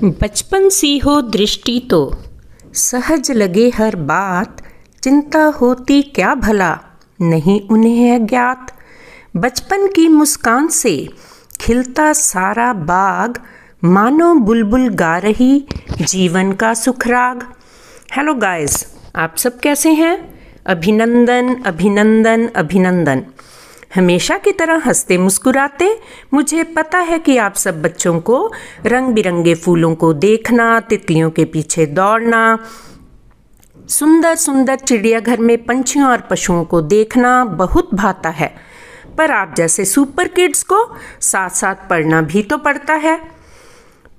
बचपन सी हो दृष्टि तो सहज लगे हर बात, चिंता होती क्या भला नहीं उन्हें है ज्ञात। बचपन की मुस्कान से खिलता सारा बाग, मानो बुलबुल गा रही जीवन का सुखराग। हेलो गाइस, आप सब कैसे हैं? अभिनंदन अभिनंदन अभिनंदन। हमेशा की तरह हंसते मुस्कुराते। मुझे पता है कि आप सब बच्चों को रंग बिरंगे फूलों को देखना, तितलियों के पीछे दौड़ना, सुंदर सुंदर चिड़ियाघर में पंछियों और पशुओं को देखना बहुत भाता है। पर आप जैसे सुपर किड्स को साथ साथ पढ़ना भी तो पड़ता है।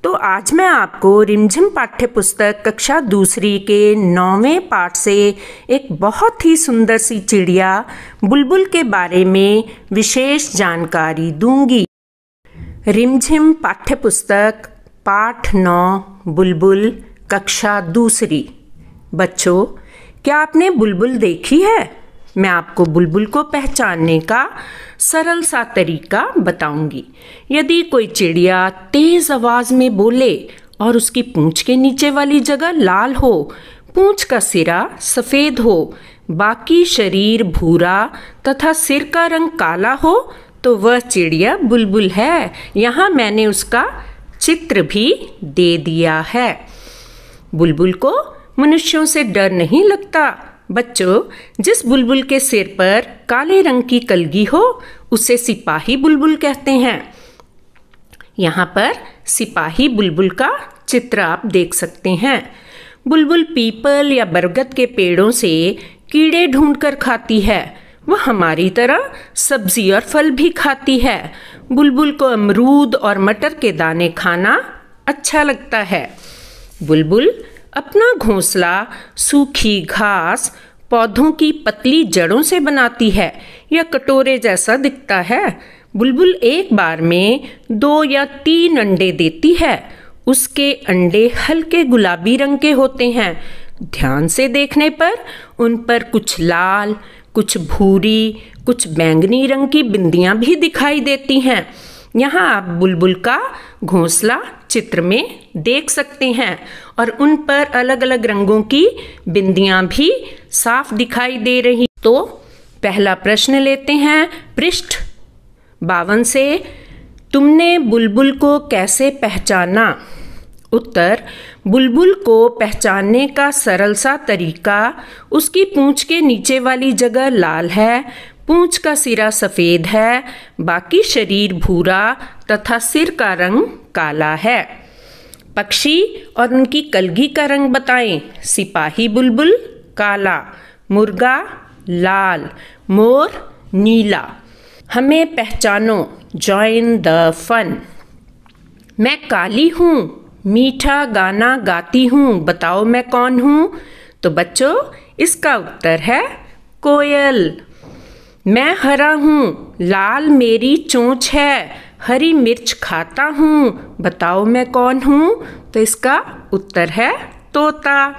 तो आज मैं आपको रिमझिम पाठ्य पुस्तक कक्षा दूसरी के 9वें पाठ से एक बहुत ही सुंदर सी चिड़िया बुलबुल के बारे में विशेष जानकारी दूंगी। रिमझिम पाठ्य पुस्तक पाठ 9 बुलबुल कक्षा दूसरी। बच्चों, क्या आपने बुलबुल देखी है? मैं आपको बुलबुल को पहचानने का सरल सा तरीका बताऊंगी। यदि कोई चिड़िया तेज आवाज में बोले और उसकी पूंछ के नीचे वाली जगह लाल हो, पूंछ का सिरा सफेद हो, बाकी शरीर भूरा तथा सिर का रंग काला हो, तो वह चिड़िया बुलबुल है। यहाँ मैंने उसका चित्र भी दे दिया है। बुलबुल को मनुष्यों से डर नहीं लगता। बच्चों, जिस बुलबुल के सिर पर काले रंग की कलगी हो उसे सिपाही बुलबुल कहते हैं। यहाँ पर सिपाही बुलबुल का चित्र आप देख सकते हैं। बुलबुल पीपल या बरगद के पेड़ों से कीड़े ढूंढकर खाती है। वह हमारी तरह सब्जी और फल भी खाती है। बुलबुल को अमरूद और मटर के दाने खाना अच्छा लगता है। बुलबुल अपना घोंसला सूखी घास, पौधों की पतली जड़ों से बनाती है। यह कटोरे जैसा दिखता है। बुलबुल एक बार में 2 या 3 अंडे देती है। उसके अंडे हल्के गुलाबी रंग के होते हैं। ध्यान से देखने पर उन पर कुछ लाल, कुछ भूरी, कुछ बैंगनी रंग की बिंदियां भी दिखाई देती हैं। यहाँ आप बुलबुल का घोंसला चित्र में देख सकते हैं और उन पर अलग अलग रंगों की बिंदियां भी साफ दिखाई दे रही। तो पहला प्रश्न लेते हैं पृष्ठ 52 से। तुमने बुलबुल को कैसे पहचाना? उत्तर: बुलबुल को पहचानने का सरल सा तरीका, उसकी पूंछ के नीचे वाली जगह लाल है, पूंछ का सिरा सफेद है, बाकी शरीर भूरा तथा सिर का रंग काला है। पक्षी और उनकी कलगी का रंग बताएं। सिपाही बुलबुल काला, मुर्गा लाल, मोर नीला। हमें पहचानो, जॉइन द फन। मैं काली हूँ, मीठा गाना गाती हूँ, बताओ मैं कौन हूँ? तो बच्चों, इसका उत्तर है कोयल। मैं हरा हूँ, लाल मेरी चोंच है, हरी मिर्च खाता हूँ, बताओ मैं कौन हूँ? तो इसका उत्तर है तोता।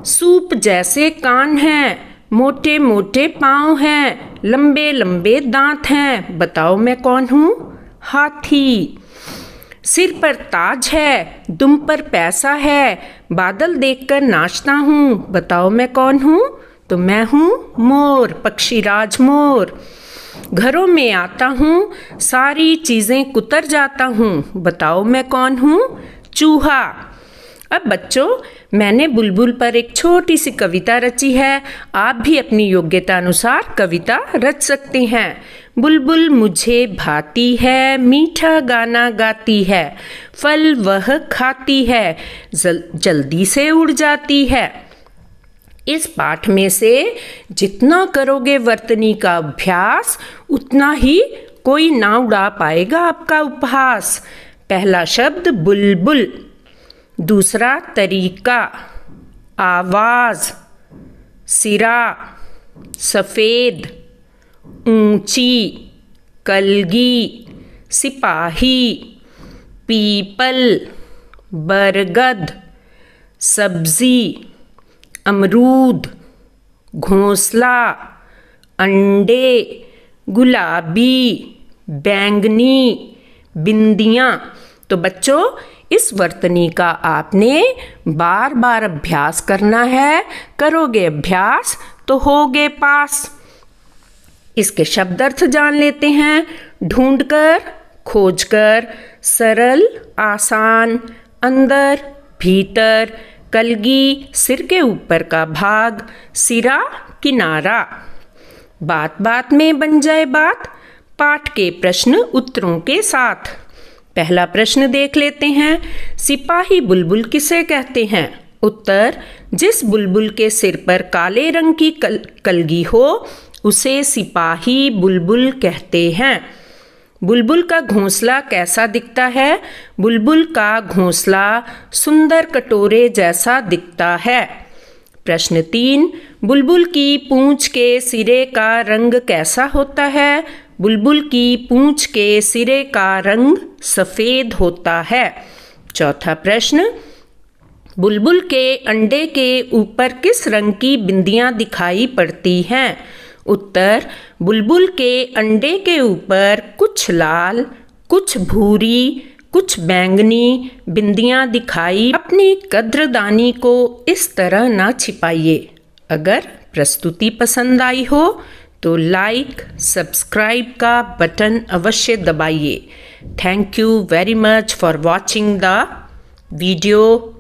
सूप जैसे कान हैं, मोटे मोटे पाँव हैं, लंबे लंबे दांत हैं, बताओ मैं कौन हूँ? हाथी। सिर पर ताज है, दुम पर पैसा है, बादल देखकर नाचता हूँ, बताओ मैं कौन हूँ? तो मैं हूँ मोर, पक्षीराज मोर। घरों में आता हूँ, सारी चीजें कुतर जाता हूँ, बताओ मैं कौन हूँ? चूहा। अब बच्चों, मैंने बुलबुल पर एक छोटी सी कविता रची है। आप भी अपनी योग्यता अनुसार कविता रच सकते हैं। बुलबुल मुझे भाती है, मीठा गाना गाती है, फल वह खाती है, जल्दी से उड़ जाती है। इस पाठ में से जितना करोगे वर्तनी का अभ्यास, उतना ही कोई ना उड़ा पाएगा आपका उपहास। पहला शब्द बुलबुल, दूसरा तरीका, आवाज, सिरा, सफेद, ऊंची, कलगी, सिपाही, पीपल, बरगद, सब्जी, अमरूद, घोंसला, अंडे, गुलाबी, बैंगनी, बिंदियाँ। तो बच्चों, इस वर्तनी का आपने बार बार अभ्यास करना है। करोगे अभ्यास तो होगे पास। इसके शब्द अर्थ जान लेते हैं। ढूंढकर, खोजकर, सरल, आसान, अंदर, भीतर, कलगी, सिर के ऊपर का भाग, सिरा, किनारा। बात बात में बन जाए बात, पाठ के प्रश्न उत्तरों के साथ। पहला प्रश्न देख लेते हैं। सिपाही बुलबुल किसे कहते हैं? उत्तर, जिस बुलबुल के सिर पर काले रंग की कलगी हो उसे सिपाही बुलबुल कहते हैं। बुलबुल का घोंसला कैसा दिखता है? बुलबुल का घोंसला सुंदर कटोरे जैसा दिखता है। प्रश्न 3, बुलबुल की पूंछ के सिरे का रंग कैसा होता है? बुलबुल की पूंछ के सिरे का रंग सफेद होता है। चौथा प्रश्न, बुलबुल के अंडे के ऊपर किस रंग की बिंदियां दिखाई पड़ती हैं? उत्तर, बुलबुल के अंडे के ऊपर कुछ लाल, कुछ भूरी, कुछ बैंगनी बिंदियां दिखाई। अपनी कद्रदानी को इस तरह ना छिपाइए। अगर प्रस्तुति पसंद आई हो तो लाइक, सब्सक्राइब का बटन अवश्य दबाइए। Thank you very much for watching the video.